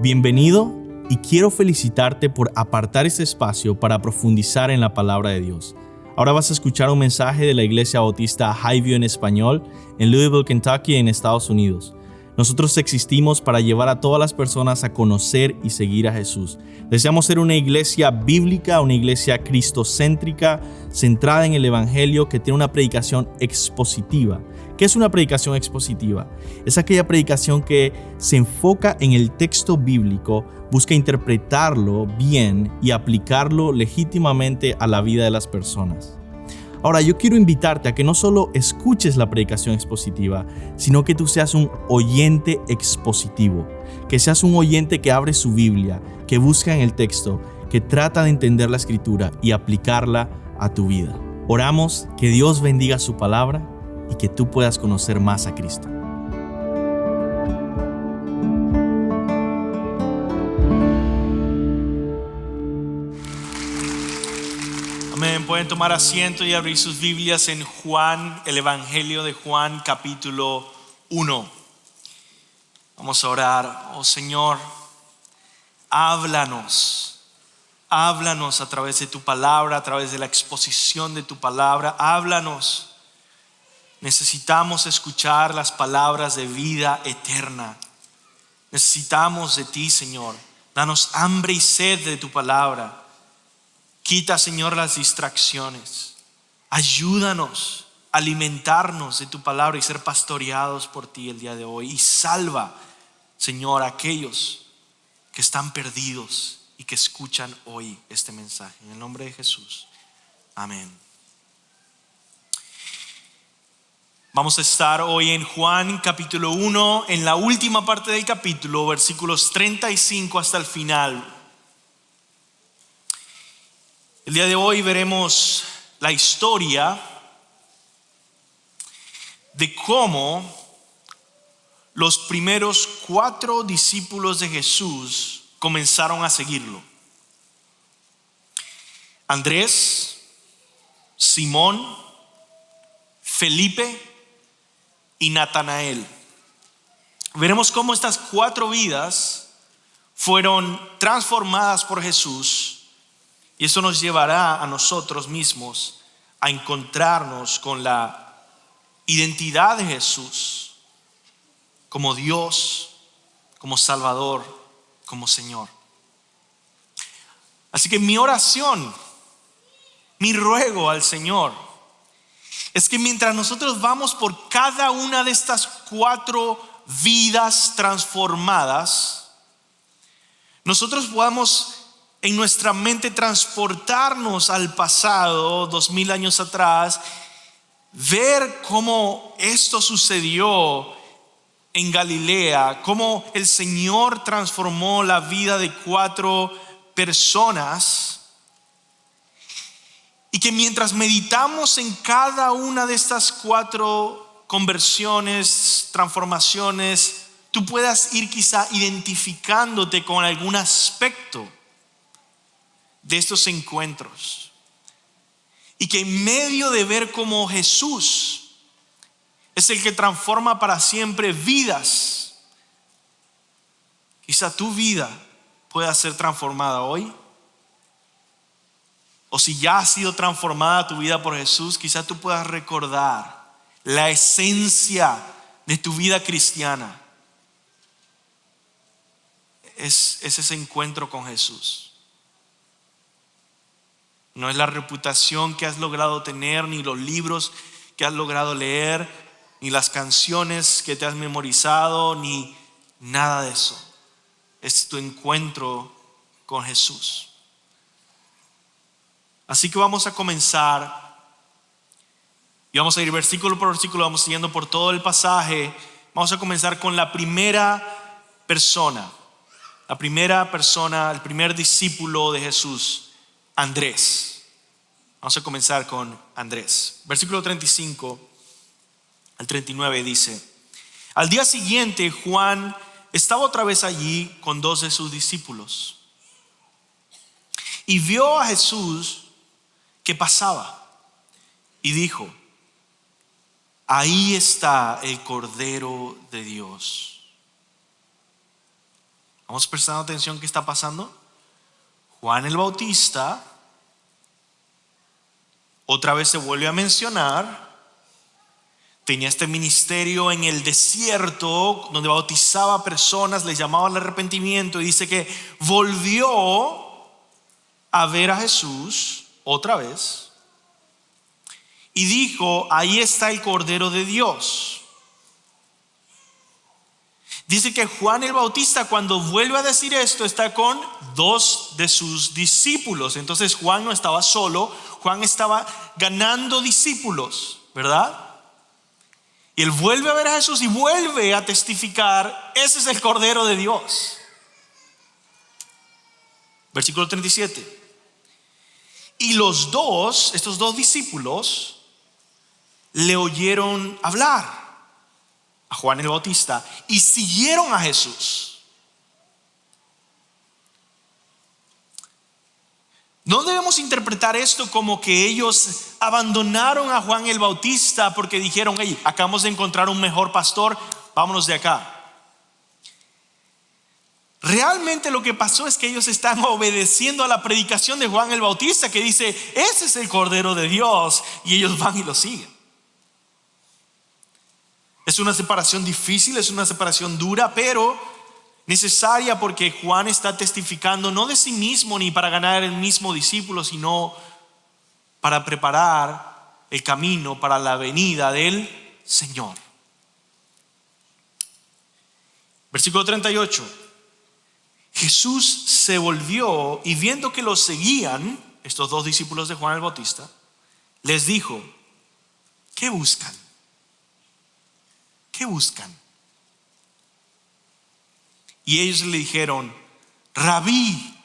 Bienvenido y quiero felicitarte por apartar este espacio para profundizar en la palabra de Dios. Ahora vas a escuchar un mensaje de la Iglesia Bautista Highview en español en Louisville, Kentucky, en Estados Unidos. Nosotros existimos para llevar a todas las personas a conocer y seguir a Jesús. Deseamos ser una iglesia bíblica, una iglesia cristocéntrica, centrada en el Evangelio, que tiene una predicación expositiva. ¿Qué es una predicación expositiva? Es aquella predicación que se enfoca en el texto bíblico, busca interpretarlo bien y aplicarlo legítimamente a la vida de las personas. Ahora, yo quiero invitarte a que no solo escuches la predicación expositiva, sino que tú seas un oyente expositivo, que seas un oyente que abre su Biblia, que busca en el texto, que trata de entender la Escritura y aplicarla a tu vida. Oramos que Dios bendiga su palabra y que tú puedas conocer más a Cristo. Amén. Pueden tomar asiento y abrir sus Biblias en Juan, el Evangelio de Juan, capítulo 1. Vamos a orar. Oh Señor, háblanos a través de tu palabra, a través de la exposición de tu palabra. Háblanos. Necesitamos escuchar las palabras de vida eterna. Necesitamos de ti, Señor. Danos hambre y sed de tu palabra. Quita, Señor, las distracciones. Ayúdanos a alimentarnos de tu palabra y ser pastoreados por ti el día de hoy. Y salva, Señor, a aquellos que están perdidos y que escuchan hoy este mensaje. En el nombre de Jesús. Amén. Vamos a estar hoy en Juan capítulo 1, en la última parte del capítulo, versículos 35 hasta el final. El día de hoy veremos la historia de cómo los primeros 4 discípulos de Jesús comenzaron a seguirlo. Andrés, Simón, Felipe y Natanael. Veremos cómo estas 4 vidas fueron transformadas por Jesús. Y eso nos llevará a nosotros mismos a encontrarnos con la identidad de Jesús como Dios, como Salvador, como Señor. Así que mi oración, mi ruego al Señor es que mientras nosotros vamos por cada una de estas 4 vidas transformadas, nosotros podamos en nuestra mente transportarnos al pasado, 2000 años atrás, ver cómo esto sucedió en Galilea, cómo el Señor transformó la vida de 4 personas, y que mientras meditamos en cada una de estas 4 conversiones, transformaciones, tú puedas ir quizá identificándote con algún aspecto de estos encuentros, y que en medio de ver cómo Jesús es el que transforma para siempre vidas, quizá tu vida pueda ser transformada hoy. O si ya ha sido transformada tu vida por Jesús, quizá tú puedas recordar la esencia de tu vida cristiana. Es ese encuentro con Jesús. No es la reputación que has logrado tener, ni los libros que has logrado leer, ni las canciones que te has memorizado, ni nada de eso. Es tu encuentro con Jesús. Así que vamos a comenzar y vamos a ir versículo por versículo, vamos siguiendo por todo el pasaje. Vamos a comenzar con la primera persona, el primer discípulo de Jesús, Andrés. Vamos a comenzar con Andrés. Versículo 35 al 39 dice: al día siguiente Juan estaba otra vez allí con 2 de sus discípulos y vio a Jesús que pasaba y dijo: ahí está el Cordero de Dios. Vamos prestando atención qué está pasando. Juan el Bautista otra vez se vuelve a mencionar. Tenía este ministerio en el desierto donde bautizaba a personas, les llamaba al arrepentimiento, y dice que volvió a ver a Jesús otra vez y dijo: ahí está el Cordero de Dios. Dice que Juan el Bautista, cuando vuelve a decir esto, está con dos de sus discípulos. Entonces Juan no estaba solo, Juan estaba ganando discípulos, ¿verdad? Y él vuelve a ver a Jesús y vuelve a testificar: ese es el Cordero de Dios. Versículo 37. Y estos dos discípulos, le oyeron hablar a Juan el Bautista y siguieron a Jesús. No debemos interpretar esto como que ellos abandonaron a Juan el Bautista porque dijeron: hey, acabamos de encontrar un mejor pastor, vámonos de acá. Realmente lo que pasó es que ellos están obedeciendo a la predicación de Juan el Bautista, que dice: ese es el Cordero de Dios, y ellos van y lo siguen. Es una separación difícil, es una separación dura, pero necesaria, porque Juan está testificando no de sí mismo ni para ganar el mismo discípulo, sino para preparar el camino para la venida del Señor. Versículo 38. Jesús se volvió y, viendo que los seguían, estos dos discípulos de Juan el Bautista, les dijo: ¿qué buscan? ¿Qué buscan? Y ellos le dijeron: Rabí,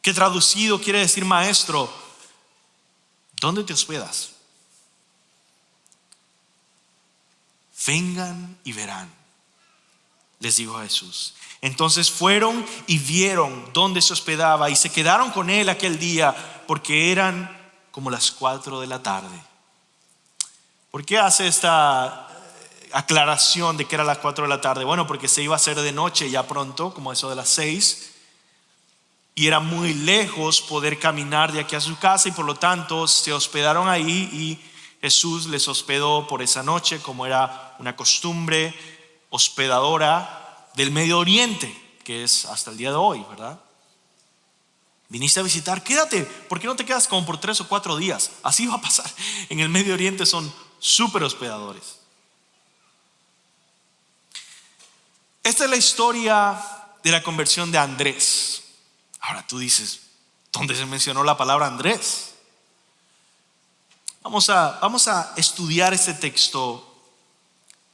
que traducido quiere decir maestro, ¿dónde te hospedas? Vengan y verán, les dijo Jesús. Entonces fueron y vieron dónde se hospedaba y se quedaron con él aquel día, porque eran como las 4 de la tarde. ¿Por qué hace esta aclaración de que era las 4 de la tarde? Bueno, porque se iba a hacer de noche ya pronto, como eso de las 6, y era muy lejos poder caminar de aquí a su casa, y por lo tanto se hospedaron ahí, y Jesús les hospedó por esa noche, como era una costumbre hospedadora del Medio Oriente, que es hasta el día de hoy, ¿verdad? Viniste a visitar, quédate. ¿Por qué no te quedas como por 3 o 4 días? Así va a pasar. En el Medio Oriente son súper hospedadores. Esta es la historia de la conversión de Andrés. Ahora tú dices: ¿dónde se mencionó la palabra Andrés? Vamos a estudiar este texto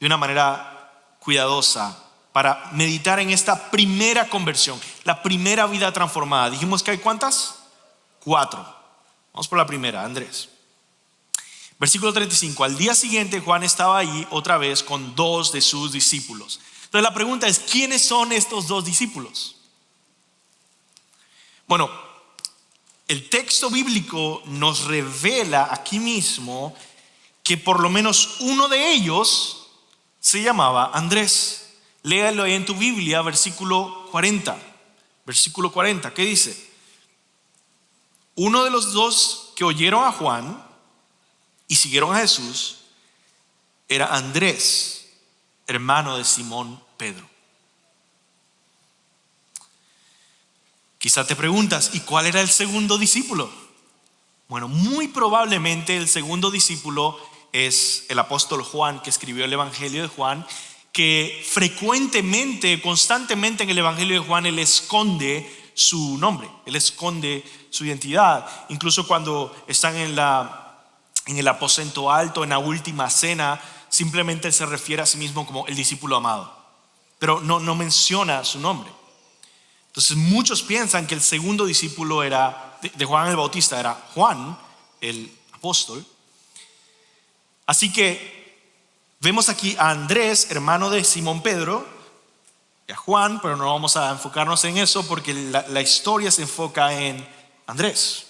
de una manera cuidadosa para meditar en esta primera conversión, la primera vida transformada. Dijimos que hay ¿cuántas? 4. Vamos por la primera, Andrés. Versículo 35. Al día siguiente Juan estaba ahí otra vez con 2 de sus discípulos. Entonces la pregunta es: ¿quiénes son estos 2 discípulos? Bueno, el texto bíblico nos revela aquí mismo que por lo menos uno de ellos se llamaba Andrés. Léalo ahí en tu Biblia, versículo 40. Versículo 40, ¿qué dice? Uno de los 2 que oyeron a Juan y siguieron a Jesús era Andrés, hermano de Simón Pedro. Quizá te preguntas: ¿y cuál era el segundo discípulo? Bueno, muy probablemente el segundo discípulo es el apóstol Juan, que escribió el Evangelio de Juan, que frecuentemente, constantemente en el Evangelio de Juan él esconde su nombre, él esconde su identidad. Incluso cuando están en el aposento alto, en la última cena, simplemente él se refiere a sí mismo como el discípulo amado, pero no menciona su nombre. Entonces muchos piensan que el segundo discípulo de Juan el Bautista era Juan, el apóstol. Así que vemos aquí a Andrés, hermano de Simón Pedro, y a Juan, pero no vamos a enfocarnos en eso porque la historia se enfoca en Andrés.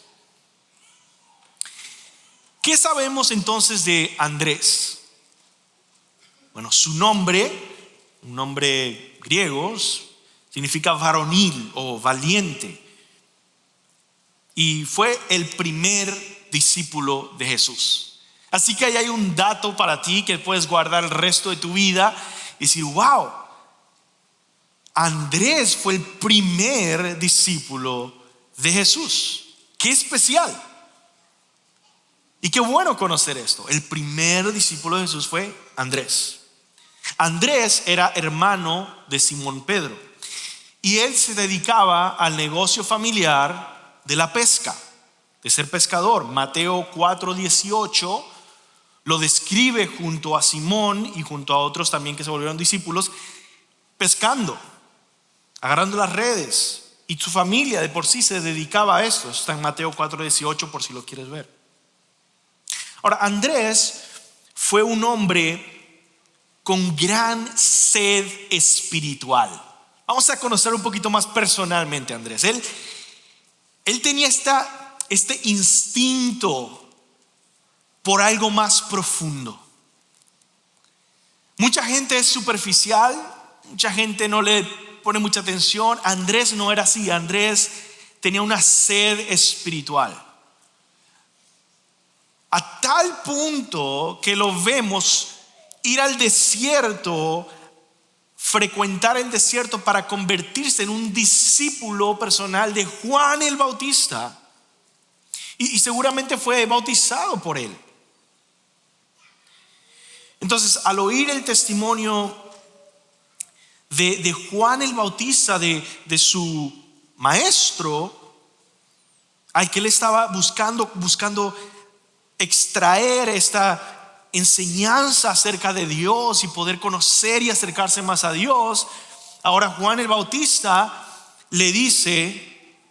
¿Qué sabemos entonces de Andrés? Bueno, su nombre, un nombre griego, significa varonil o valiente. Y fue el primer discípulo de Jesús. Así que ahí hay un dato para ti que puedes guardar el resto de tu vida y decir, wow, Andrés fue el primer discípulo de Jesús. Qué especial. Y qué bueno conocer esto. El primer discípulo de Jesús fue Andrés. Andrés era hermano de Simón Pedro y él se dedicaba al negocio familiar de la pesca, de ser pescador. Mateo 4:18 lo describe junto a Simón y junto a otros también que se volvieron discípulos, pescando, agarrando las redes, y su familia de por sí se dedicaba a esto. Está en Mateo 4:18 por si lo quieres ver. Ahora, Andrés fue un hombre con gran sed espiritual. Vamos a conocer un poquito más personalmente a Andrés. Él tenía este instinto por algo más profundo. Mucha gente es superficial, mucha gente no le pone mucha atención. Andrés no era así. Andrés tenía una sed espiritual, a tal punto que lo vemos ir al desierto, frecuentar el desierto para convertirse en un discípulo personal de Juan el Bautista, y seguramente fue bautizado por él. Entonces, al oír el testimonio de Juan el Bautista, de su maestro, al que él estaba buscando extraer esta enseñanza acerca de Dios y poder conocer y acercarse más a Dios, ahora Juan el Bautista le dice: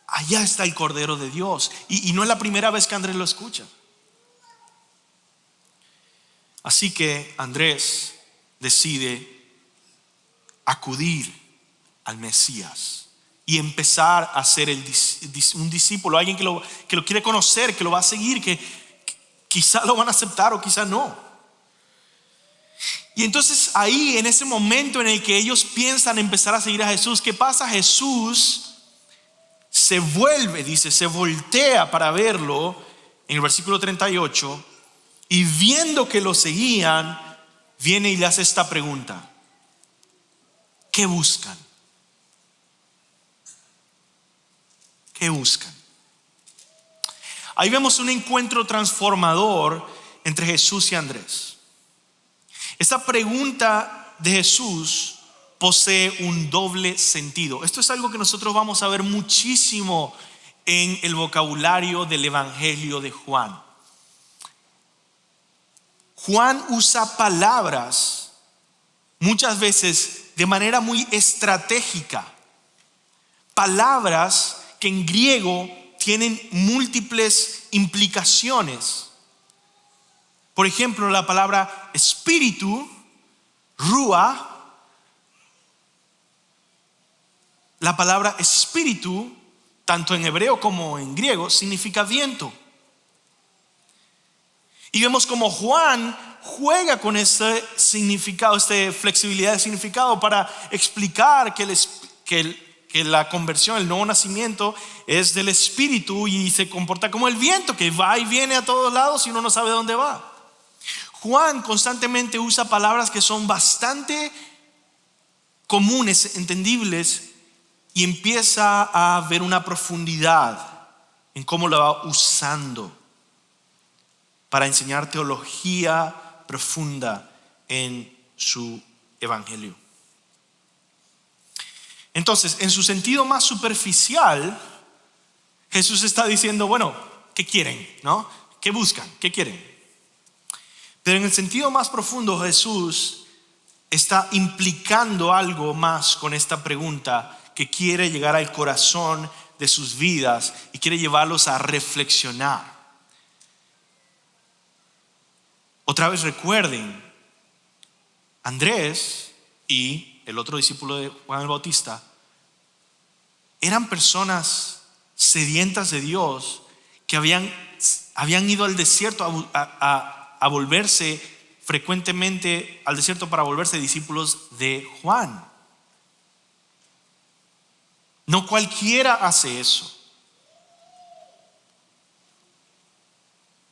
allá está el Cordero de Dios. Y no es la primera vez que Andrés lo escucha. Así que Andrés decide acudir al Mesías y empezar a ser un discípulo, alguien que lo quiere conocer, que lo va a seguir, que quizá lo van a aceptar o quizá no. Y entonces ahí, en ese momento en el que ellos piensan empezar a seguir a Jesús, ¿qué pasa? Jesús se voltea para verlo en el versículo 38, y viendo que lo seguían, viene y le hace esta pregunta: ¿qué buscan? ¿Qué buscan? Ahí vemos un encuentro transformador entre Jesús y Andrés. Esta pregunta de Jesús posee un doble sentido. Esto es algo que nosotros vamos a ver muchísimo en el vocabulario del Evangelio de Juan. Juan usa palabras muchas veces de manera muy estratégica, palabras que en griego tienen múltiples implicaciones. Por ejemplo, la palabra espíritu, rúa. La palabra espíritu, tanto en hebreo como en griego, significa viento. Y vemos como Juan juega con ese significado, esta flexibilidad de significado, para explicar que la conversión, el nuevo nacimiento, es del espíritu y se comporta como el viento que va y viene a todos lados y uno no sabe dónde va. Juan constantemente usa palabras que son bastante comunes, entendibles, y empieza a ver una profundidad en cómo lo va usando para enseñar teología profunda en su evangelio. Entonces, en su sentido más superficial, Jesús está diciendo: bueno, ¿qué quieren? ¿No? ¿Qué buscan? ¿Qué quieren? Pero en el sentido más profundo, Jesús está implicando algo más con esta pregunta, que quiere llegar al corazón de sus vidas y quiere llevarlos a reflexionar. Otra vez recuerden, Andrés y el otro discípulo de Juan el Bautista eran personas sedientas de Dios que habían ido al desierto a volverse frecuentemente al desierto para volverse discípulos de Juan. No cualquiera hace eso.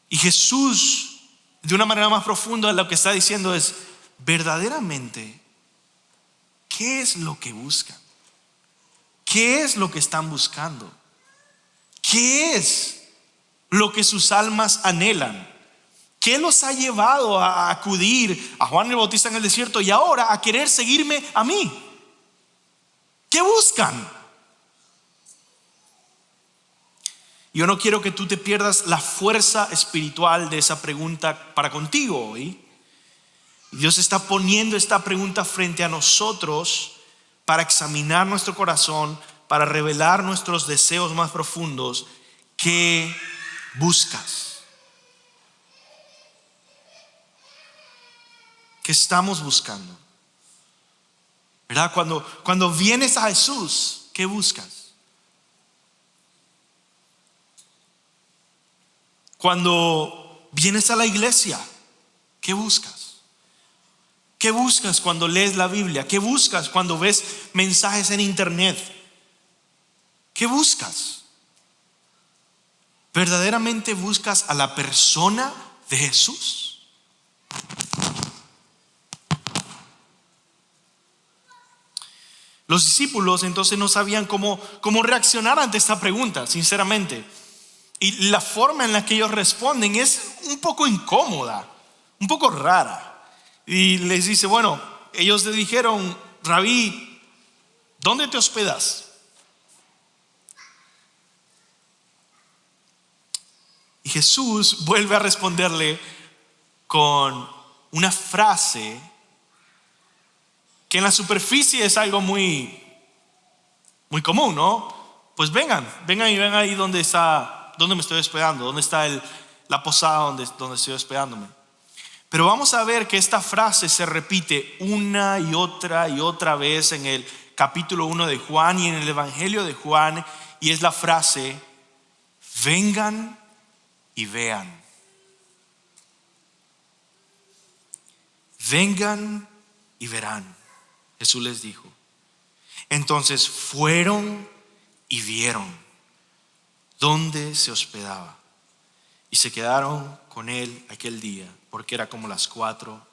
Y Jesús, de una manera más profunda, lo que está diciendo es, verdaderamente, ¿qué es lo que buscan? ¿Qué es lo que están buscando? ¿Qué es lo que sus almas anhelan? ¿Qué los ha llevado a acudir a Juan el Bautista en el desierto y ahora a querer seguirme a mí? ¿Qué buscan? Yo no quiero que tú te pierdas la fuerza espiritual de esa pregunta para contigo hoy. Dios está poniendo esta pregunta frente a nosotros para examinar nuestro corazón, para revelar nuestros deseos más profundos. ¿Qué buscas? ¿Qué estamos buscando? ¿Verdad? Cuando vienes a Jesús, ¿qué buscas? Cuando vienes a la iglesia, ¿qué buscas? ¿Qué buscas cuando lees la Biblia? ¿Qué buscas cuando ves mensajes en internet? ¿Qué buscas? ¿Verdaderamente buscas a la persona de Jesús? Los discípulos entonces no sabían cómo reaccionar ante esta pregunta, sinceramente. Y la forma en la que ellos responden es un poco incómoda, un poco rara. Y les dice, bueno, ellos le dijeron, Rabí, ¿dónde te hospedas? Y Jesús vuelve a responderle con una frase que en la superficie es algo muy común, ¿no? Pues vengan y ven ahí donde me estoy hospedando, donde está la posada donde estoy hospedándome. Pero vamos a ver que esta frase se repite una y otra vez en el capítulo 1 de Juan y en el Evangelio de Juan, y es la frase, vengan y vean. Vengan y verán, Jesús les dijo. Entonces fueron y vieron dónde se hospedaba y se quedaron con él aquel día, porque era como las 4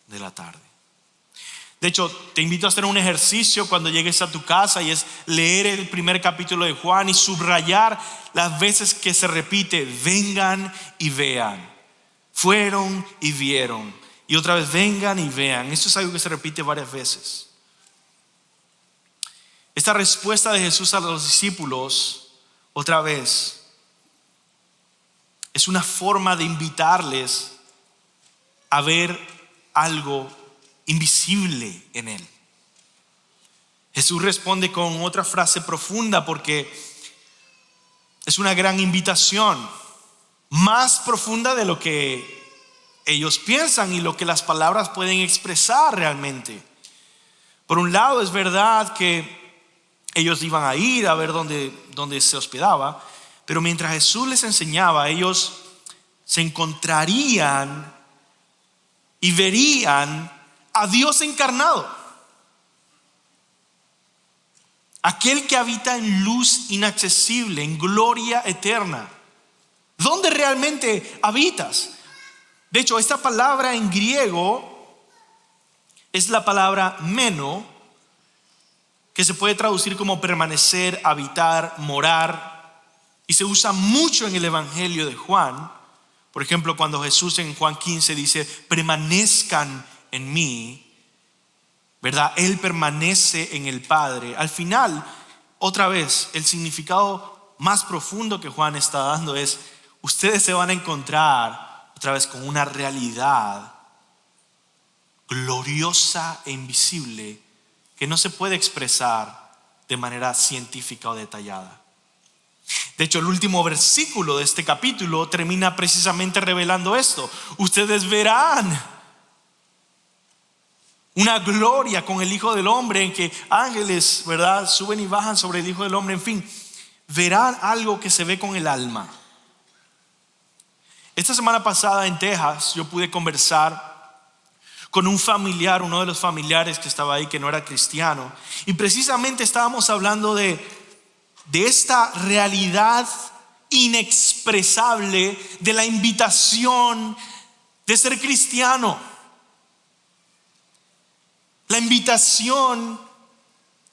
de la tarde. De hecho, te invito a hacer un ejercicio cuando llegues a tu casa, y es leer el primer capítulo de Juan y subrayar las veces que se repite, vengan y vean, fueron y vieron, y otra vez vengan y vean. Esto es algo que se repite varias veces. Esta respuesta de Jesús a los discípulos, otra vez, es una forma de invitarles a ver algo invisible en él. Jesús responde con otra frase profunda, porque es una gran invitación, más profunda de lo que ellos piensan y lo que las palabras pueden expresar realmente. Por un lado, es verdad que ellos iban a ir a ver dónde se hospedaba, pero mientras Jesús les enseñaba, ellos se encontrarían y verían a Dios encarnado, aquel que habita en luz inaccesible, en gloria eterna. ¿Dónde realmente habitas? De hecho, esta palabra en griego es la palabra meno, que se puede traducir como permanecer, habitar, morar, y se usa mucho en el Evangelio de Juan. Por ejemplo, cuando Jesús en Juan 15 dice, permanezcan en mí, ¿verdad? Él permanece en el Padre. Al final, otra vez, el significado más profundo que Juan está dando es, ustedes se van a encontrar otra vez con una realidad gloriosa e invisible que no se puede expresar de manera científica o detallada. De hecho, el último versículo de este capítulo termina precisamente revelando esto. Ustedes verán una gloria con el Hijo del Hombre, en que ángeles, ¿verdad?, suben y bajan sobre el Hijo del Hombre. En fin, verán algo que se ve con el alma. Esta semana pasada en Texas yo pude conversar con un familiar, uno de los familiares que estaba ahí, que no era cristiano, y precisamente estábamos hablando de de esta realidad inexpresable de la invitación de ser cristiano. La invitación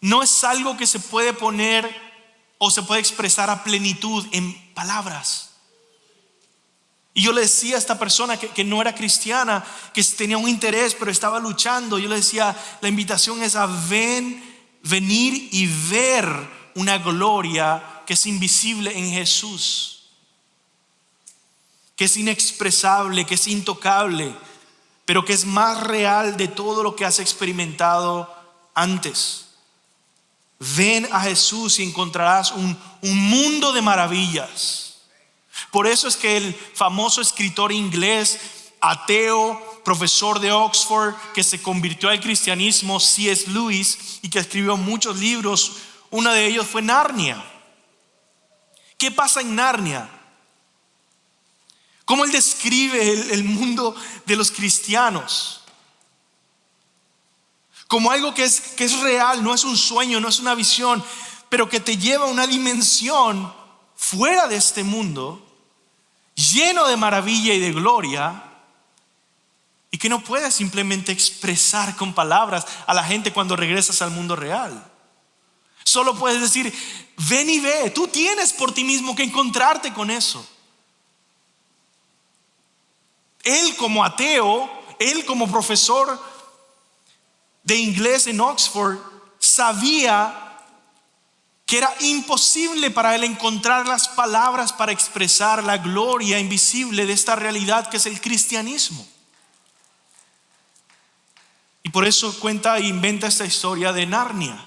no es algo que se puede poner o se puede expresar a plenitud en palabras. Y yo le decía a esta persona que no era cristiana, que tenía un interés pero estaba luchando, yo le decía, la invitación es a venir y ver una gloria que es invisible en Jesús, que es inexpresable, que es intocable, pero que es más real de todo lo que has experimentado antes. Ven a Jesús y encontrarás un mundo de maravillas. Por eso es que el famoso escritor inglés, ateo, profesor de Oxford, que se convirtió al cristianismo, C.S. Lewis, y que escribió muchos libros, uno de ellos fue Narnia. ¿Qué pasa en Narnia? ¿Cómo él describe el mundo de los cristianos? Como algo que es real, no es un sueño, no es una visión, pero que te lleva a una dimensión fuera de este mundo, lleno de maravilla y de gloria, y que no puedes simplemente expresar con palabras a la gente cuando regresas al mundo real. Solo puedes decir, ven y ve. Tú tienes por ti mismo que encontrarte con eso. Él como ateo, él como profesor de inglés en Oxford, sabía que era imposible para él encontrar las palabras para expresar la gloria invisible de esta realidad que es el cristianismo. Y por eso cuenta e inventa esta historia de Narnia.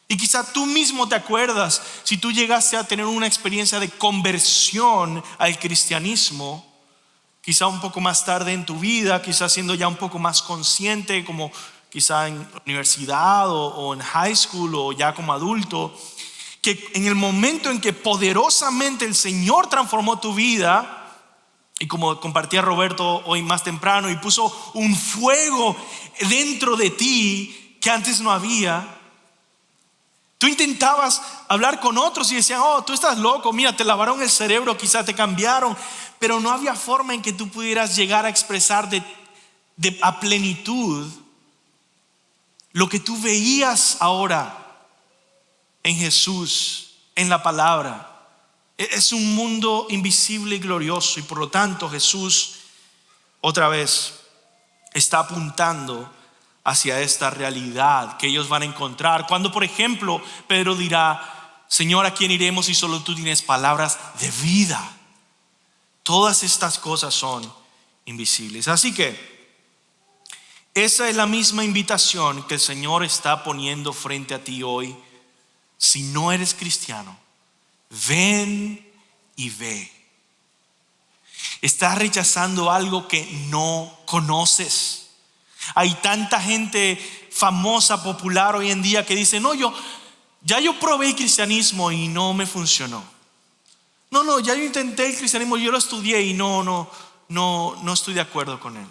Y quizá tú mismo te acuerdas, si tú llegaste a tener una experiencia de conversión al cristianismo, quizá un poco más tarde en tu vida, quizá siendo ya un poco más consciente, como quizá en universidad o en high school o ya como adulto, que en el momento en que poderosamente el Señor transformó tu vida, y como compartía Roberto hoy más temprano, y puso un fuego dentro de ti que antes no había. Tú intentabas hablar con otros y decían, oh, tú estás loco, mira, te lavaron el cerebro, quizá te cambiaron, pero no había forma en que tú pudieras llegar a expresar a plenitud lo que tú veías ahora en Jesús, en la palabra. Es un mundo invisible y glorioso, y por lo tanto Jesús otra vez está apuntando hacia esta realidad que ellos van a encontrar. Cuando por ejemplo Pedro dirá, Señor, ¿a quién iremos si solo tú tienes palabras de vida? Todas estas cosas son invisibles. Así que esa es la misma invitación que el Señor está poniendo frente a ti hoy. Si no eres cristiano, ven y ve. Estás rechazando algo que no conoces. Hay tanta gente famosa, popular hoy en día que dice, no, yo probé el cristianismo y no me funcionó. No, ya yo intenté el cristianismo, yo lo estudié y no estoy de acuerdo con él.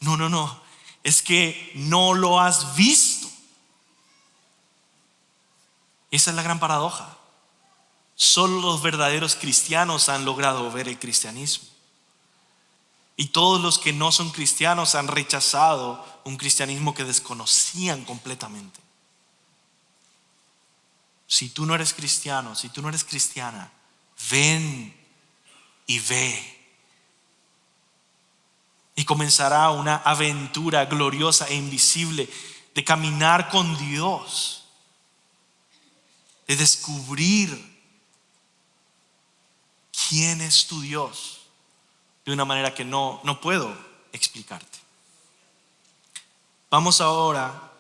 No, es que no lo has visto. Esa es la gran paradoja. Solo los verdaderos cristianos han logrado ver el cristianismo. Y todos los que no son cristianos han rechazado un cristianismo que desconocían completamente. Si tú no eres cristiano, si tú no eres cristiana, ven y ve. Y comenzará una aventura gloriosa e invisible de caminar con Dios, de descubrir quién es tu Dios de una manera que no puedo explicarte. Vamos ahora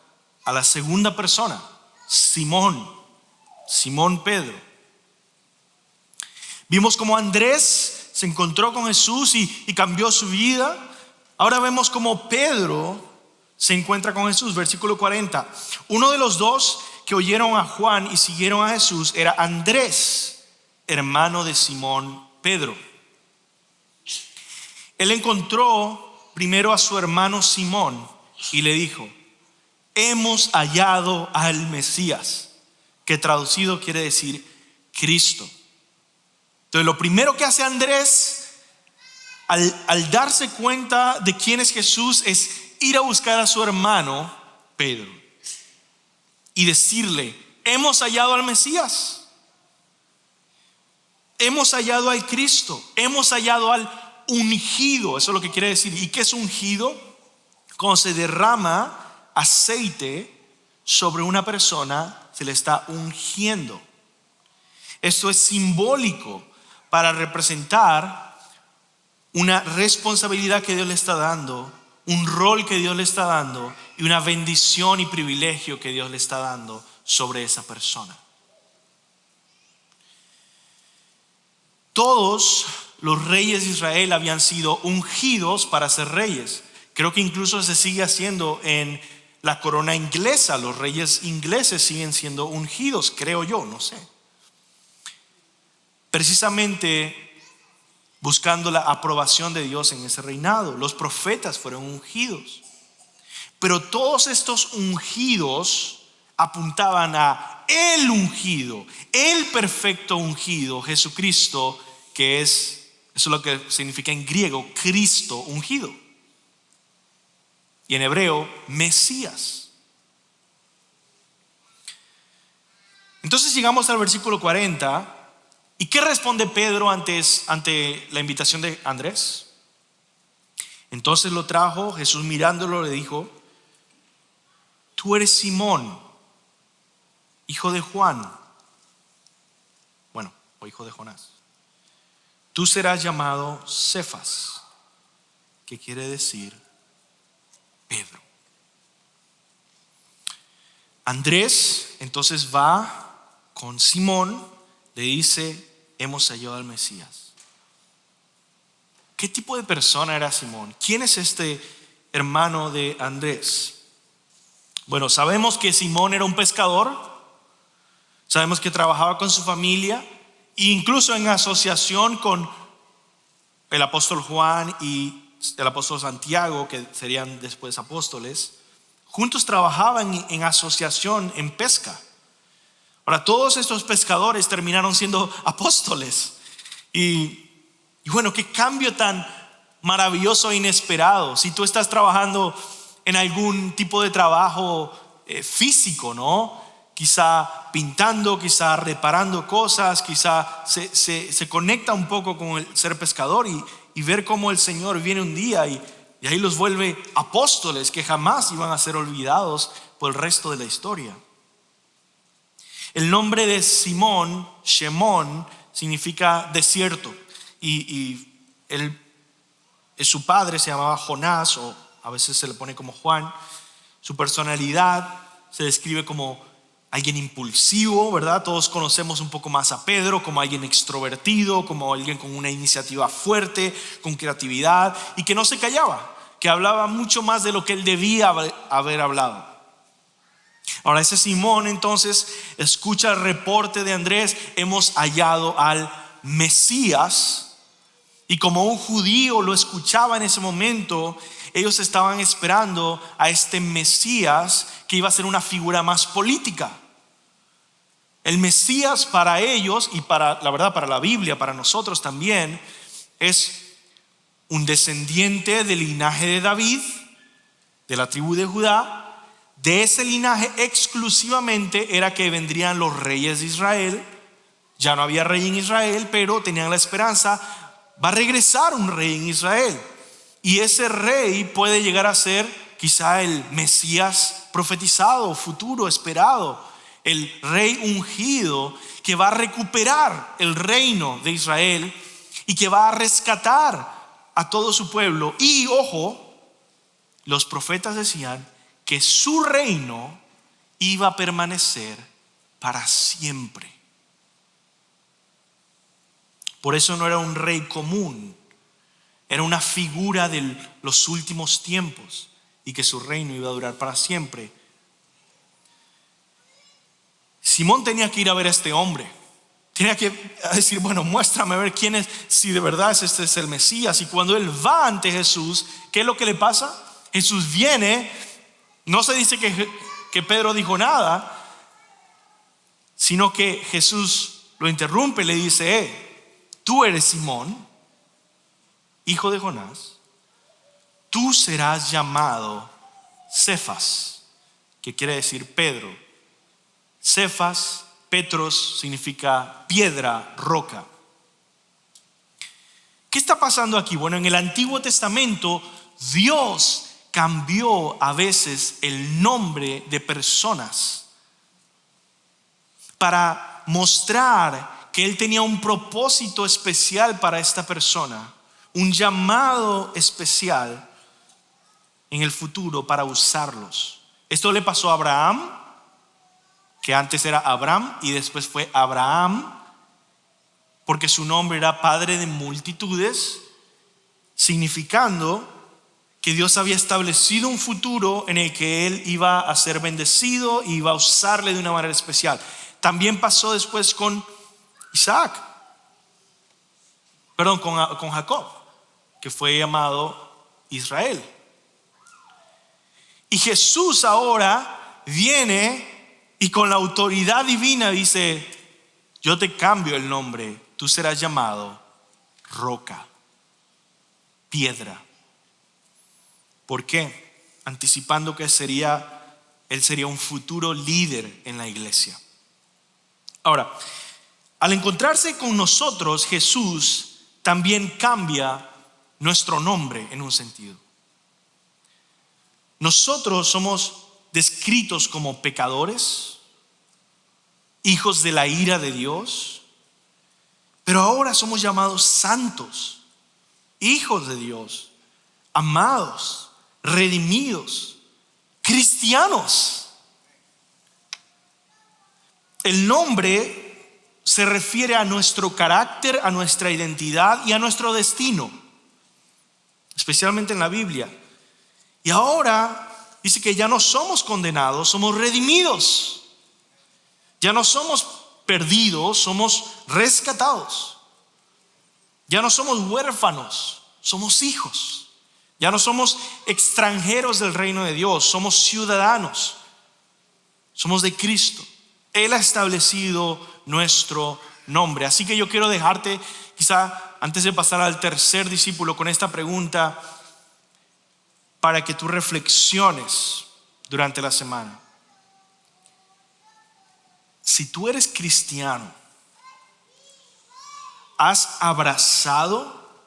a la segunda persona, Simón Pedro. Vimos cómo Andrés se encontró con Jesús y cambió su vida. Ahora vemos cómo Pedro se encuentra con Jesús. Versículo 40. Uno de los dos que oyeron a Juan y siguieron a Jesús era Andrés, hermano de Simón Pedro. Él encontró primero a su hermano Simón y le dijo, hemos hallado al Mesías, que traducido quiere decir Cristo. Entonces lo primero que hace Andrés al darse cuenta de quién es Jesús es ir a buscar a su hermano Pedro y decirle: hemos hallado al Mesías, hemos hallado al Cristo, hemos hallado al ungido. Eso es lo que quiere decir. ¿Y qué es ungido? Cuando se derrama aceite sobre una persona, se le está ungiendo. Esto es simbólico para representar una responsabilidad que Dios le está dando, un rol que Dios le está dando y una bendición y privilegio que Dios le está dando sobre esa persona. Todos los reyes de Israel habían sido ungidos para ser reyes. Creo que incluso se sigue haciendo en la corona inglesa. Los reyes ingleses siguen siendo ungidos, creo yo, no sé. Precisamente buscando la aprobación de Dios en ese reinado. Los profetas fueron ungidos. Pero todos estos ungidos apuntaban a el ungido, el perfecto ungido, Jesucristo, que eso es lo que significa en griego, Cristo ungido. Y en hebreo, Mesías. Entonces llegamos al versículo 40. ¿Y qué responde Pedro ante la invitación de Andrés? Entonces lo trajo, Jesús mirándolo le dijo: tú eres Simón, hijo de Juan. Bueno, o hijo de Jonás. Tú serás llamado Cefas, que quiere decir Pedro. Andrés entonces va con Simón, le dice: hemos hallado al Mesías. ¿Qué tipo de persona era Simón? ¿Quién es este hermano de Andrés? Bueno, sabemos que Simón era un pescador. Sabemos que trabajaba con su familia, e incluso en asociación con el apóstol Juan y el apóstol Santiago, que serían después apóstoles. Juntos trabajaban en asociación en pesca. Ahora, todos estos pescadores terminaron siendo apóstoles. Y bueno, qué cambio tan maravilloso e inesperado. Si tú estás trabajando en algún tipo de trabajo físico, ¿no? Quizá pintando, quizá reparando cosas, quizá se conecta un poco con el ser pescador y ver cómo el Señor viene un día y ahí los vuelve apóstoles que jamás iban a ser olvidados por el resto de la historia. El nombre de Simón, Shemón, significa desierto. Y su padre se llamaba Jonás, o a veces se le pone como Juan. Su personalidad se describe como alguien impulsivo, ¿verdad? Todos conocemos un poco más a Pedro como alguien extrovertido, como alguien con una iniciativa fuerte, con creatividad y que no se callaba, que hablaba mucho más de lo que él debía haber hablado. Ahora ese Simón entonces escucha el reporte de Andrés: hemos hallado al Mesías. Y como un judío lo escuchaba en ese momento, ellos estaban esperando a este Mesías que iba a ser una figura más política. El Mesías para ellos y para la Biblia, para nosotros también, es un descendiente del linaje de David, de la tribu de Judá. De ese linaje exclusivamente era que vendrían los reyes de Israel. Ya no había rey en Israel, pero tenían la esperanza: va a regresar un rey en Israel. Y ese rey puede llegar a ser quizá el Mesías profetizado, futuro, esperado. El rey ungido que va a recuperar el reino de Israel y que va a rescatar a todo su pueblo. Y ojo, los profetas decían que su reino iba a permanecer para siempre. Por eso no era un rey común, era una figura de los últimos tiempos y que su reino iba a durar para siempre. Simón tenía que ir a ver a este hombre, tenía que decir: bueno, muéstrame a ver quién es, si de verdad este es el Mesías. Y cuando él va ante Jesús, ¿qué es lo que le pasa? Jesús viene. No se dice que Pedro dijo nada. sino que Jesús lo interrumpe y le dice: tú eres Simón, hijo de Jonás, tú serás llamado Cefas, que quiere decir Pedro. Cefas, Petros, significa piedra, roca. ¿Qué está pasando aquí? Bueno, en el Antiguo Testamento Dios cambió a veces el nombre de personas para mostrar que Él tenía un propósito especial para esta persona, un llamado especial en el futuro para usarlos. Esto le pasó a Abraham, que antes era Abram y después fue Abraham, porque su nombre era padre de multitudes, significando que Dios había establecido un futuro en el que él iba a ser bendecido y iba a usarle de una manera especial. También pasó después con con Jacob, que fue llamado Israel. Y Jesús ahora viene y con la autoridad divina dice: yo te cambio el nombre, tú serás llamado roca, piedra. ¿Por qué? Anticipando que él sería un futuro líder en la iglesia. Ahora, al encontrarse con nosotros, Jesús también cambia nuestro nombre en un sentido. Nosotros somos descritos como pecadores, hijos de la ira de Dios, pero ahora somos llamados santos, hijos de Dios, amados, redimidos, cristianos. El nombre se refiere a nuestro carácter, a nuestra identidad y a nuestro destino, especialmente en la Biblia. Y ahora dice que ya no somos condenados, somos redimidos. Ya no somos perdidos, somos rescatados. Ya no somos huérfanos, somos hijos. Ya no somos extranjeros del reino de Dios, somos ciudadanos. Somos de Cristo. Él ha establecido nuestro nombre. Así que yo quiero dejarte, quizá antes de pasar al tercer discípulo, con esta pregunta para que tú reflexiones durante la semana. Si tú eres cristiano, ¿has abrazado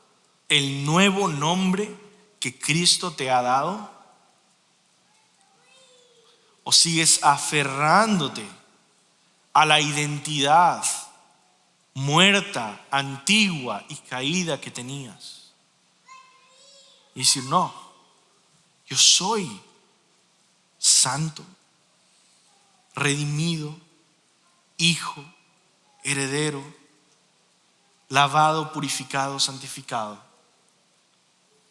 el nuevo nombre que Cristo te ha dado? ¿O sigues aferrándote a la identidad muerta, antigua y caída que tenías? Y decir: no, yo soy santo, redimido, hijo, heredero, lavado, purificado, santificado,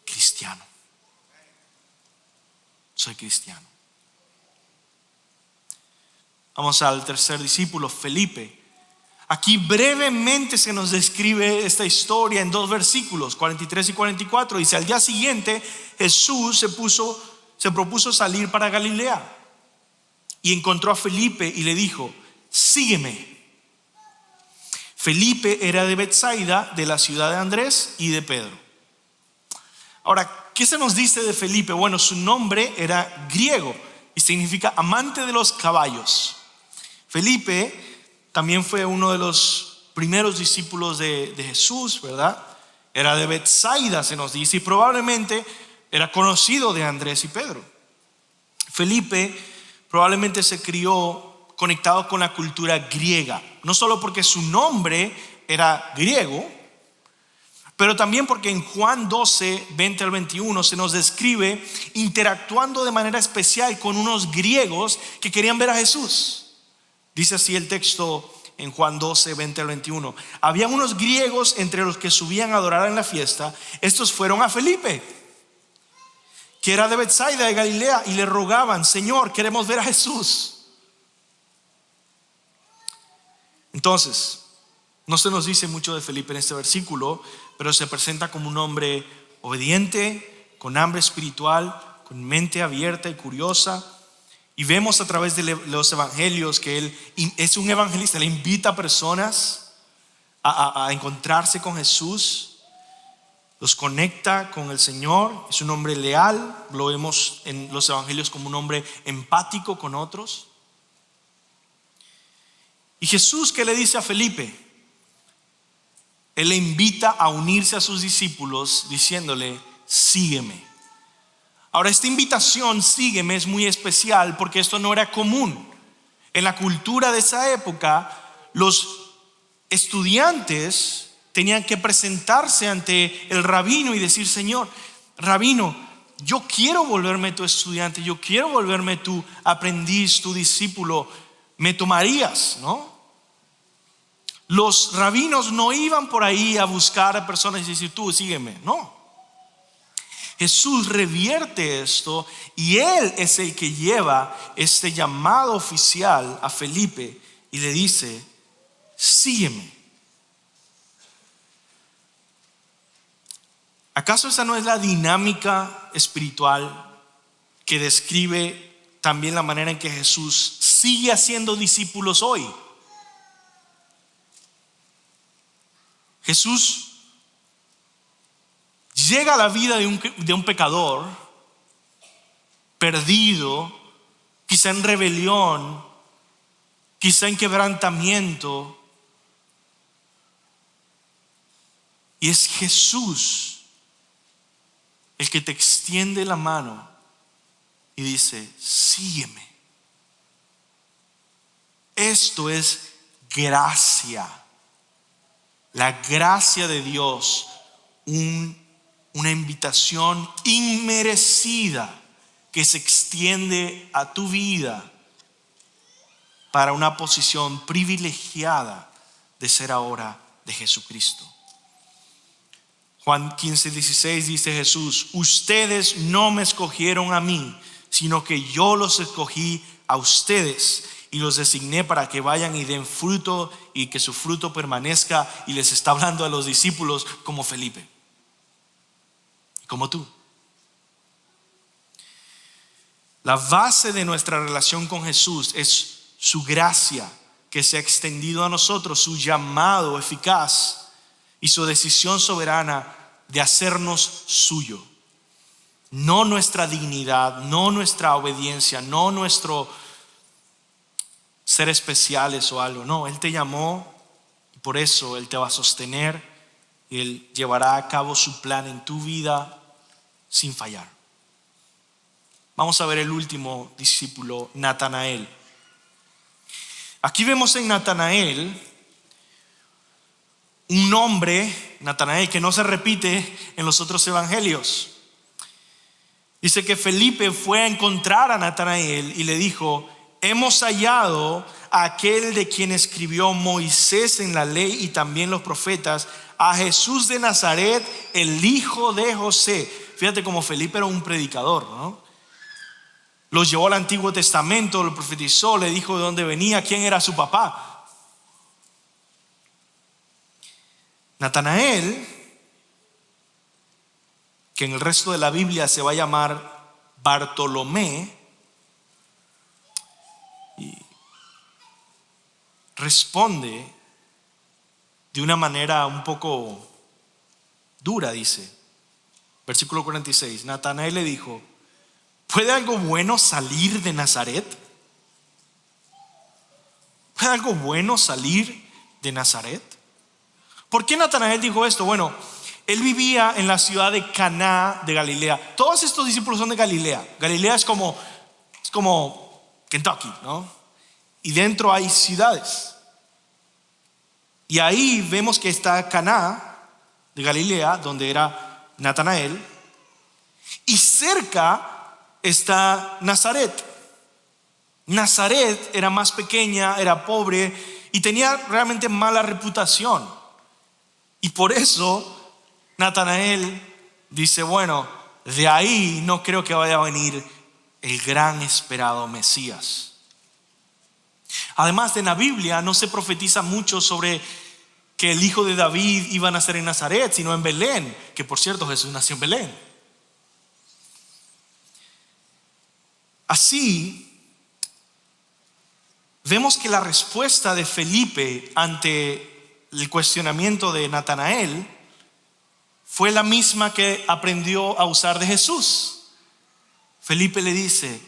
cristiano. Soy cristiano. Vamos al tercer discípulo, Felipe. Aquí brevemente se nos describe esta historia en 2 versículos, 43 y 44. Dice: al día siguiente Jesús se propuso salir para Galilea y encontró a Felipe y le dijo: sígueme. Felipe era de Betsaida, de la ciudad de Andrés y de Pedro. Ahora, ¿qué se nos dice de Felipe? Bueno, su nombre era griego y significa amante de los caballos. Felipe también fue uno de los primeros discípulos de Jesús, ¿verdad? Era de Betsaida, se nos dice, y probablemente era conocido de Andrés y Pedro. Felipe probablemente se crió conectado con la cultura griega, no solo porque su nombre era griego, pero también porque en Juan 12, 20 al 21 se nos describe interactuando de manera especial con unos griegos que querían ver a Jesús. Dice así el texto en Juan 12, 20 al 21. Había unos griegos entre los que subían a adorar en la fiesta. Estos fueron a Felipe, que era de Betsaida de Galilea, y le rogaban: Señor, queremos ver a Jesús. Entonces, no se nos dice mucho de Felipe en este versículo, pero se presenta como un hombre obediente, con hambre espiritual, con mente abierta y curiosa. Y vemos a través de los evangelios que él es un evangelista, le invita a personas a encontrarse con Jesús, los conecta con el Señor. Es un hombre leal, lo vemos en los evangelios como un hombre empático con otros. Y Jesús, ¿qué le dice a Felipe? Él le invita a unirse a sus discípulos diciéndole: sígueme. Ahora, esta invitación, sígueme, es muy especial porque esto no era común. En la cultura de esa época, los estudiantes tenían que presentarse ante el rabino y decir: Señor, rabino, yo quiero volverme tu estudiante, yo quiero volverme tu aprendiz, tu discípulo, ¿me tomarías? ¿No? Los rabinos no iban por ahí a buscar a personas y decir: tú sígueme, no. Jesús revierte esto y él es el que lleva este llamado oficial a Felipe y le dice: sígueme. ¿Acaso esa no es la dinámica espiritual que describe también la manera en que Jesús sigue haciendo discípulos hoy? Jesús llega a la vida de un pecador perdido, quizá en rebelión, quizá en quebrantamiento, y es Jesús el que te extiende la mano y dice: sígueme. Esto es gracia, la gracia de Dios, una invitación inmerecida que se extiende a tu vida para una posición privilegiada de ser ahora de Jesucristo. Juan 15:16 dice Jesús: ustedes no me escogieron a mí, sino que yo los escogí a ustedes y los designé para que vayan y den fruto y que su fruto permanezca. Y les está hablando a los discípulos como Felipe, como tú. La base de nuestra relación con Jesús es su gracia que se ha extendido a nosotros, su llamado eficaz y su decisión soberana de hacernos suyo. No nuestra dignidad, no nuestra obediencia, no nuestro ser especiales o algo. No, Él te llamó y por eso Él te va a sostener y Él llevará a cabo su plan en tu vida sin fallar. Vamos a ver el último discípulo, Natanael. Aquí vemos en Natanael un nombre, Natanael, que no se repite en los otros evangelios. Dice que Felipe fue a encontrar a Natanael y le dijo: hemos hallado a aquel de quien escribió Moisés en la ley y también los profetas, a Jesús de Nazaret, el hijo de José. Fíjate cómo Felipe era un predicador, ¿no? Los llevó al Antiguo Testamento, lo profetizó, le dijo de dónde venía, quién era su papá. Natanael, que en el resto de la Biblia se va a llamar Bartolomé, y responde de una manera un poco dura, dice, versículo 46, Natanael le dijo: ¿puede algo bueno salir de Nazaret? ¿Puede algo bueno salir de Nazaret? ¿Por qué Natanael dijo esto? Bueno, él vivía en la ciudad de Caná de Galilea. Todos estos discípulos son de Galilea. Galilea es como Kentucky, ¿no? Y dentro hay ciudades. Y ahí vemos que está Caná de Galilea, donde era Natanael. Y cerca está Nazaret. Nazaret era más pequeña, era pobre y tenía realmente mala reputación. Y por eso Natanael dice: bueno, de ahí no creo que vaya a venir el gran esperado Mesías. Además, en la Biblia no se profetiza mucho sobre que el hijo de David iba a nacer en Nazaret, sino en Belén, que por cierto Jesús nació en Belén. Así, vemos que la respuesta de Felipe ante el cuestionamiento de Natanael fue la misma que aprendió a usar de Jesús. Felipe le dice: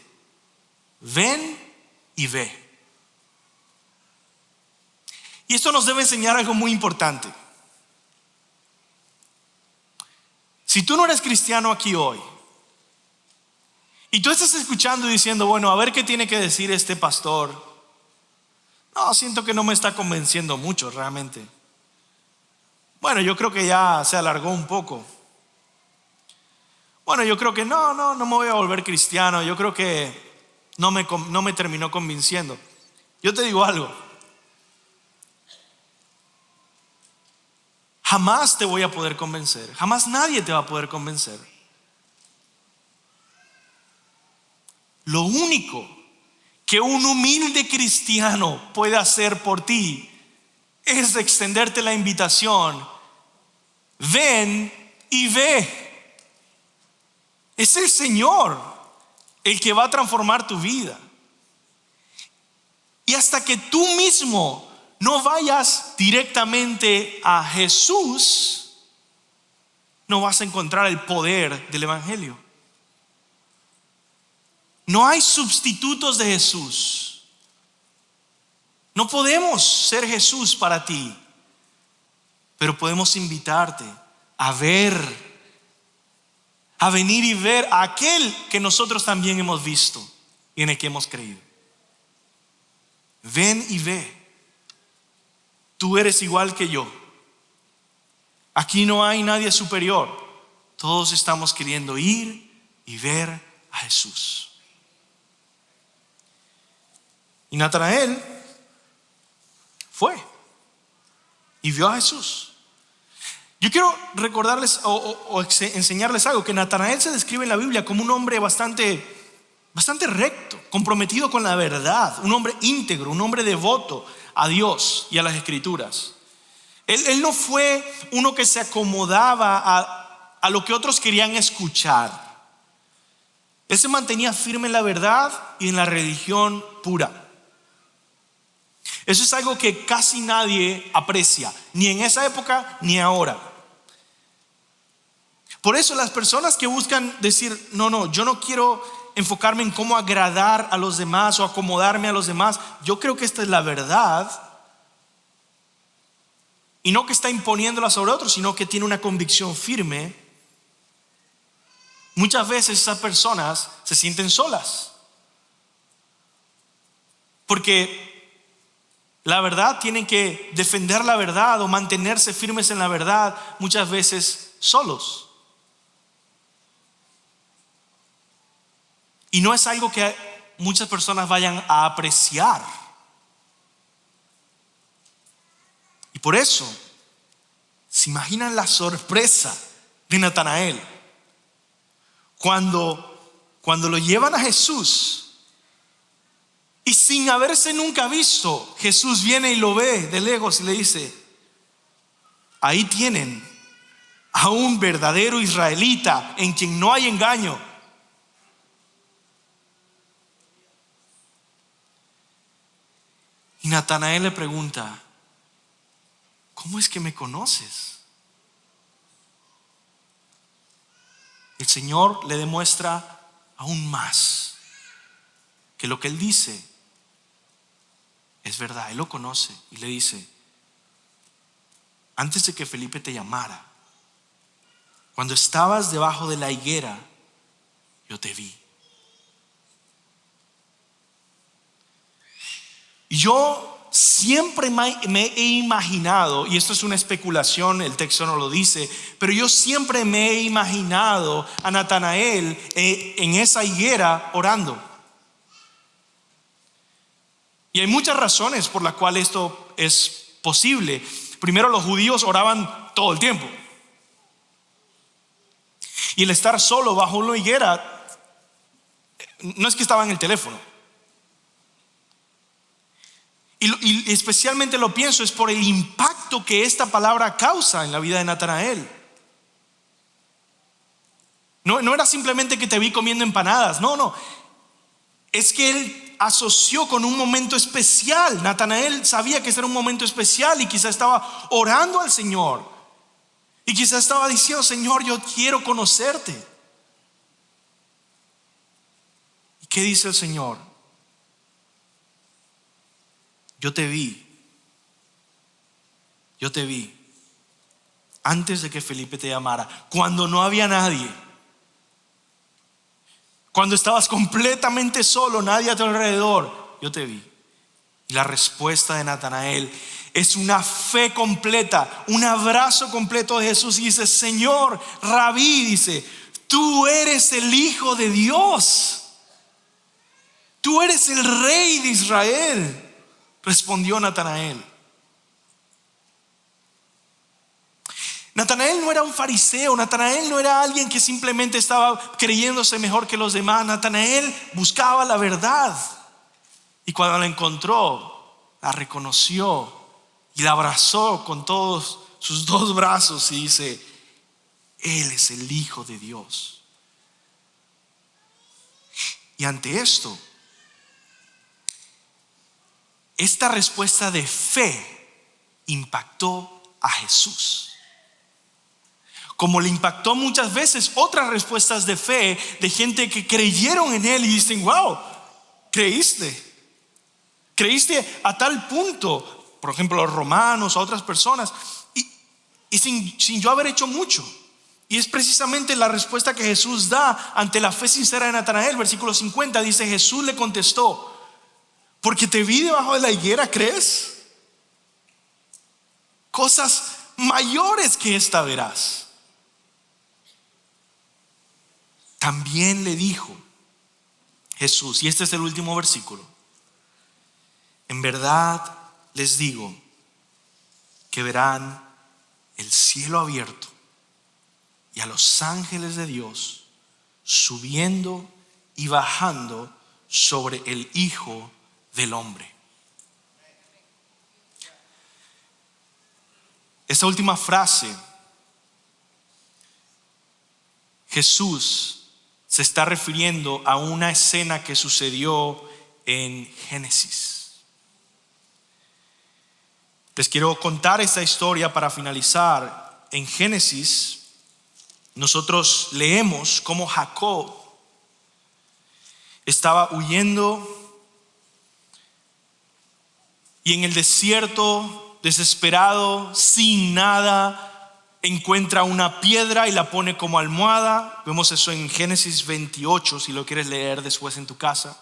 ven y ve. Y esto nos debe enseñar algo muy importante. Si tú no eres cristiano aquí hoy y tú estás escuchando y diciendo: bueno, a ver qué tiene que decir este pastor. No, siento que no me está convenciendo mucho realmente. Bueno, yo creo que ya se alargó un poco. Bueno, yo creo que no me voy a volver cristiano. Yo creo que no me terminó convenciendo. Yo te digo algo: jamás te voy a poder convencer. Jamás nadie te va a poder convencer. Lo único que un humilde cristiano puede hacer por ti es extenderte la invitación: ven y ve. Es el Señor el que va a transformar tu vida. Y hasta que tú mismo no vayas directamente a Jesús, no vas a encontrar el poder del Evangelio. No hay sustitutos de Jesús. No podemos ser Jesús para ti, pero podemos invitarte a ver, a venir y ver a aquel que nosotros también hemos visto y en el que hemos creído. Ven y ve. Tú eres igual que yo. Aquí no hay nadie superior. Todos estamos queriendo ir y ver a Jesús. Y Natanael fue y vio a Jesús. Yo quiero recordarles o enseñarles algo: que Natanael se describe en la Biblia como un hombre bastante recto, comprometido con la verdad, un hombre íntegro, un hombre devoto a Dios y a las Escrituras. Él no fue uno que se acomodaba a lo que otros querían escuchar. Él se mantenía firme en la verdad y en la religión pura. Eso es algo que casi nadie aprecia, ni en esa época ni ahora. Por eso las personas que buscan decir: no, yo no quiero enfocarme en cómo agradar a los demás o acomodarme a los demás, yo creo que esta es la verdad, y no que está imponiéndola sobre otros, sino que tiene una convicción firme. Muchas veces esas personas se sienten solas, porque la verdad, tienen que defender la verdad o mantenerse firmes en la verdad, muchas veces solos. Y no es algo que muchas personas vayan a apreciar. Y por eso, ¿se imaginan la sorpresa de Natanael cuando lo llevan a Jesús? Y sin haberse nunca visto, Jesús viene y lo ve de lejos y le dice: ahí tienen a un verdadero israelita en quien no hay engaño. Y Natanael le pregunta: ¿cómo es que me conoces? El Señor le demuestra aún más que lo que él dice es verdad. Él lo conoce y le dice: antes de que Felipe te llamara, cuando estabas debajo de la higuera, yo te vi. Y yo siempre me he imaginado, y esto es una especulación, el texto no lo dice, pero yo siempre me he imaginado a Natanael en esa higuera orando. Y hay muchas razones por las cuales esto es posible. Primero, los judíos oraban todo el tiempo, y el estar solo bajo una higuera no es que estaba en el teléfono. Y especialmente lo pienso es por el impacto que esta palabra causa en la vida de Natanael. No era simplemente que te vi comiendo empanadas, no, es que él asoció con un momento especial. Natanael sabía que ese era un momento especial y quizá estaba orando al Señor. Y quizá estaba diciendo: Señor, yo quiero conocerte. ¿Y qué dice el Señor? Yo te vi antes de que Felipe te llamara, cuando no había nadie, cuando estabas completamente solo, nadie a tu alrededor. Yo te vi. Y la respuesta de Natanael es una fe completa, un abrazo completo de Jesús. Y dice: Señor, Rabí, dice, tú eres el Hijo de Dios, tú eres el Rey de Israel. Respondió Natanael. Natanael no era un fariseo. Natanael no era alguien que simplemente estaba creyéndose mejor que los demás. Natanael buscaba la verdad, y cuando la encontró, la reconoció y la abrazó con todos sus dos brazos y dice: Él es el Hijo de Dios. Y ante esto, esta respuesta de fe impactó a Jesús, como le impactó muchas veces otras respuestas de fe de gente que creyeron en Él y dicen: wow, creíste a tal punto. Por ejemplo, los romanos, a otras personas, y sin yo haber hecho mucho. Y es precisamente la respuesta que Jesús da ante la fe sincera de Natanael. Versículo 50 dice: Jesús le contestó: porque te vi debajo de la higuera, ¿crees? Cosas mayores que esta verás. También le dijo Jesús, y este es el último versículo: en verdad les digo que verán el cielo abierto y a los ángeles de Dios subiendo y bajando sobre el Hijo del Hombre. Esta última frase, Jesús se está refiriendo a una escena que sucedió en Génesis. Les quiero contar esta historia para finalizar. En Génesis nosotros leemos cómo Jacob estaba huyendo y en el desierto, desesperado, sin nada, encuentra una piedra y la pone como almohada. Vemos eso en Génesis 28, si lo quieres leer después en tu casa.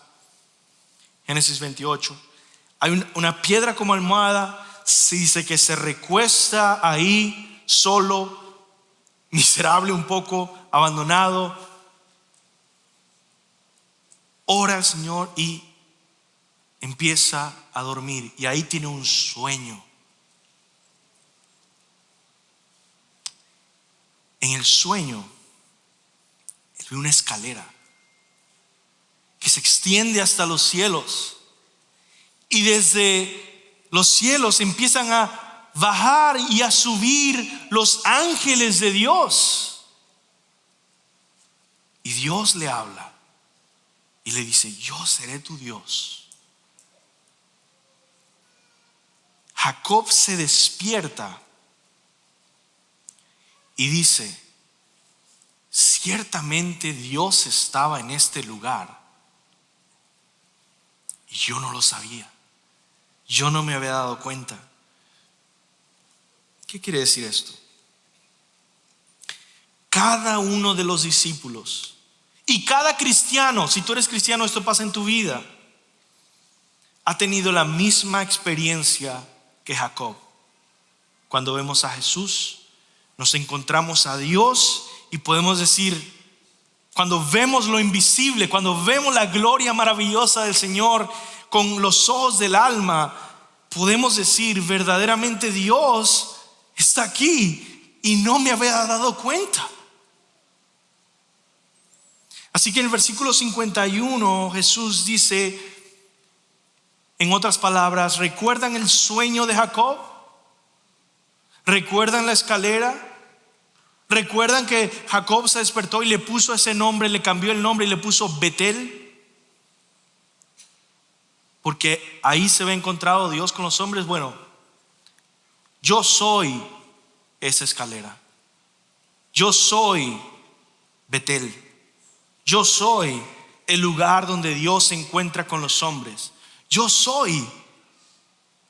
Génesis 28. Hay una piedra como almohada. Se dice que se recuesta ahí solo, miserable, un poco abandonado. Ora al Señor y empieza a dormir. Y ahí tiene un sueño. En el sueño, él ve una escalera que se extiende hasta los cielos, y desde los cielos empiezan a bajar y a subir los ángeles de Dios. Y Dios le habla y le dice: yo seré tu Dios. Jacob se despierta y dice: ciertamente Dios estaba en este lugar y yo no lo sabía, yo no me había dado cuenta. ¿Qué quiere decir esto? Cada uno de los discípulos y cada cristiano, si tú eres cristiano, esto pasa en tu vida, ha tenido la misma experiencia que Jacob. Cuando vemos a Jesús, nos encontramos a Dios y podemos decir, cuando vemos lo invisible, cuando vemos la gloria maravillosa del Señor con los ojos del alma, podemos decir, verdaderamente Dios está aquí y no me había dado cuenta. Así que en el versículo 51 Jesús dice, en otras palabras, ¿recuerdan el sueño de Jacob? ¿Recuerdan la escalera? ¿Recuerdan que Jacob se despertó y le puso ese nombre, le cambió el nombre y le puso Betel? porque ahí se ve encontrado Dios con los hombres. Bueno, yo soy esa escalera. Yo soy Betel. Yo soy el lugar donde Dios se encuentra con los hombres. Yo soy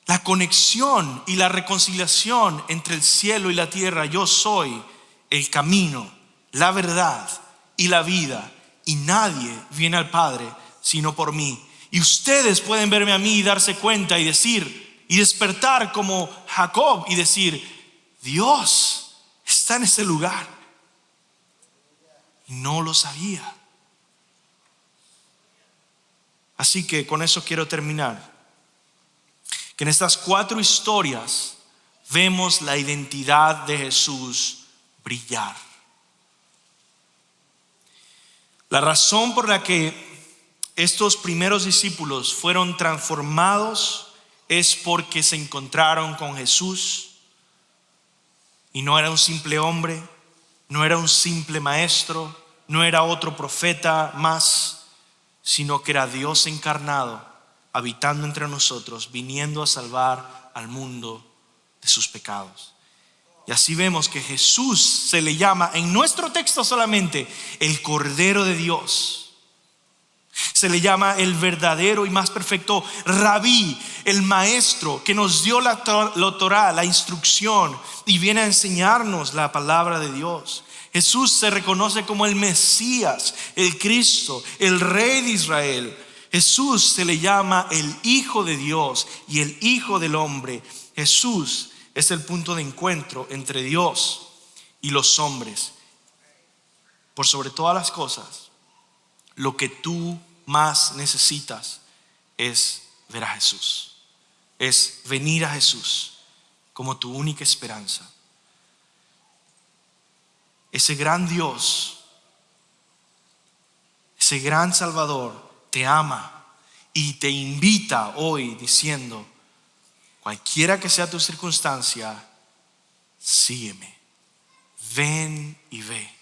la conexión y la reconciliación entre el cielo y la tierra. Yo soy el camino, la verdad y la vida, y nadie viene al Padre sino por mí. Y ustedes pueden verme a mí y darse cuenta y decir, y despertar como Jacob y decir, Dios está en ese lugar. Y no lo sabía. Así que con eso quiero terminar. Que en estas 4 historias vemos la identidad de Jesús brillar. La razón por la que estos primeros discípulos fueron transformados es porque se encontraron con Jesús, y no era un simple hombre, no era un simple maestro, no era otro profeta más, sino que era Dios encarnado, habitando entre nosotros, viniendo a salvar al mundo de sus pecados. Y así vemos que Jesús se le llama en nuestro texto solamente el Cordero de Dios. Se le llama el verdadero y más perfecto Rabí, el maestro que nos dio la Torá, la instrucción, y viene a enseñarnos la palabra de Dios. Jesús se reconoce como el Mesías, el Cristo, el Rey de Israel. Jesús se le llama el Hijo de Dios y el Hijo del Hombre. Jesús es el punto de encuentro entre Dios y los hombres. Por sobre todas las cosas, lo que tú más necesitas es ver a Jesús, es venir a Jesús como tu única esperanza. Ese gran Dios, ese gran Salvador te ama y te invita hoy diciendo, cualquiera que sea tu circunstancia, sígueme, ven y ve.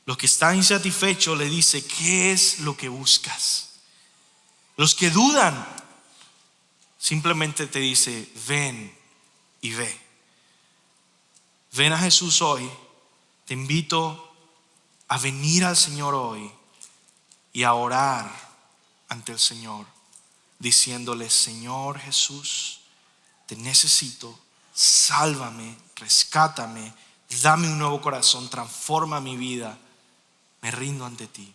Los que están insatisfechos le dice, ¿qué es lo que buscas? Los que dudan, simplemente te dice, ven y ve. Ven a Jesús hoy. Te invito a venir al Señor hoy y a orar ante el Señor, diciéndole, Señor Jesús, te necesito, sálvame, rescátame, dame un nuevo corazón, transforma mi vida. Me rindo ante ti.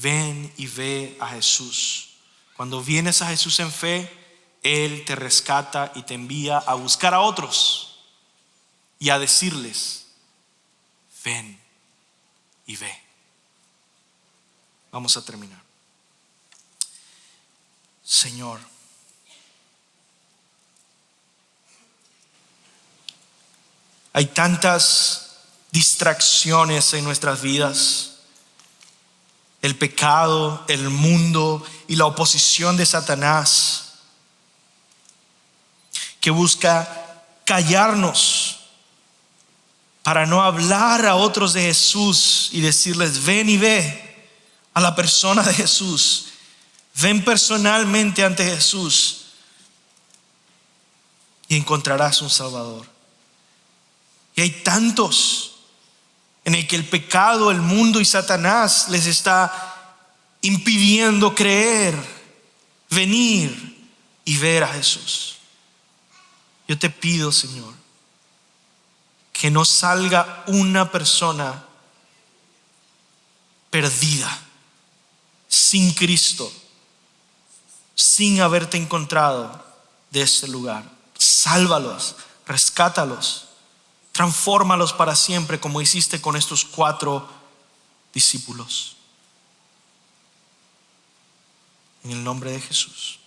Ven y ve a Jesús. Cuando vienes a Jesús en fe, Él te rescata y te envía a buscar a otros y a decirles, ven y ve. Vamos a terminar. Señor, hay tantas distracciones en nuestras vidas, el pecado, el mundo y la oposición de Satanás, que busca callarnos para no hablar a otros de Jesús y decirles, ven y ve a la persona de Jesús, ven personalmente ante Jesús y encontrarás un Salvador. Y hay tantos en el que el pecado, el mundo y Satanás les está impidiendo creer, venir y ver a Jesús. Yo te pido, Señor, que no salga una persona perdida, sin Cristo, sin haberte encontrado de este lugar. Sálvalos, rescátalos. Transfórmalos para siempre como hiciste con estos 4 discípulos. En el nombre de Jesús.